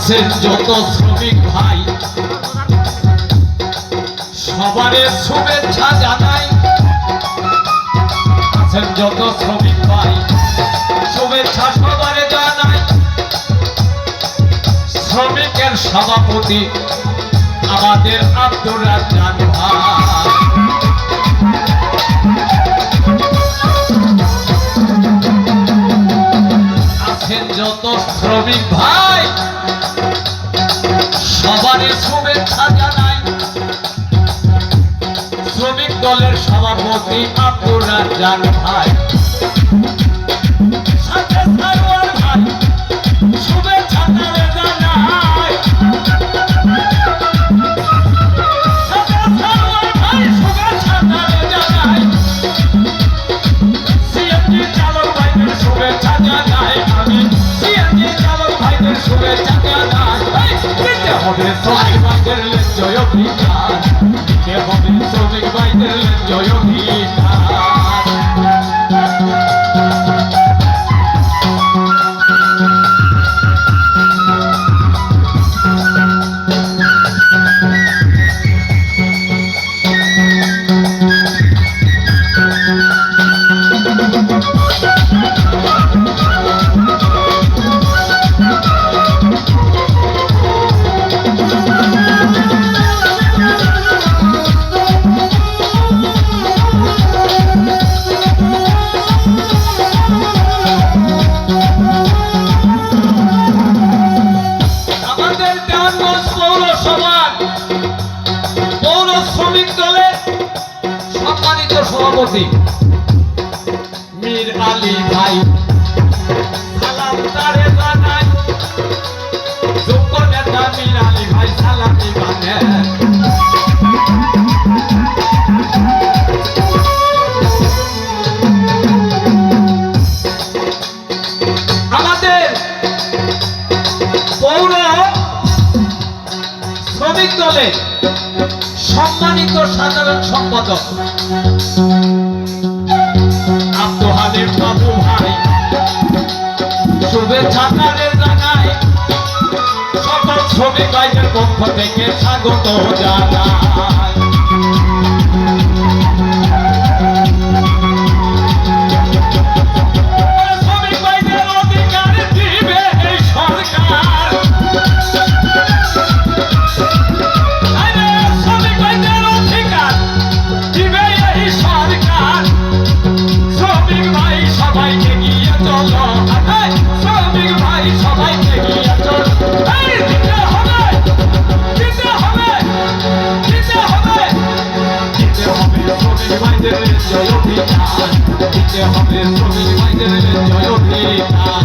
আছেন যত শ্রমিক ভাই সবারে শুভেচ্ছা জানাই। আছেন যত শ্রমিক ভাই শুভেচ্ছা সবারে জানাই। শ্রমিকের সভাপতি আমাদের আব্দুর রাজ্জাক ভাই। আছেন যত শ্রমিক ভাই সবারই শুভেচ্ছা জানাই। শ্রমিক দলের সভাপতি আব্দুর রাজ্জাক ভাই সাথে সারোয়ার ভাই শুভেচ্ছা জানাই। সাথে সারোয়ার ভাই শুভেচ্ছা জানাই। সিএনজি চালক ভাইদের শুভেচ্ছা জানাই। আমি সিএনজি চালক ভাইদের শুভেচ্ছা জানাই। দিতে হবে শ্রমিক ভাইদের জয় অভিযান, দিতে হবে শ্রমিক ভাইদের জয় অভিযান। পৌর শ্রমিক দলের সম্মানিত সভাপতি মীর আলী ভাই সালাম তারে জানাই। যোগ্য নেতা মীর আলী ভাই সালামি বানেন। আমাদের পৌর শ্রমিক দলের সম্মানিত সাধারণ সম্পাদক আব্দুল হালিম বাবু ভাই শুভেচ্ছা জানাই। সকল শ্রমিক ভাইদের পক্ষ থেকে স্বাগত জানাই। শ্রমিক ভাইদের অধিকার দিবে এই সরকার। শ্রমিক ভাইদের অধিকার দিবে এই সরকার। শ্রমিক ভাই সবাইকে গিয়ে চলো, শ্রমিক ভাই সবাইকে গিয়ে চলো। দিতে হবে, দিতে হবে, দিতে হবে, দিতে হবে শ্রমিক ভাইদের জয় অভিযান, দিতে হবে শ্রমিক ভাইদের জয় অভিযান।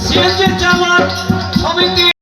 সিএনজি চালক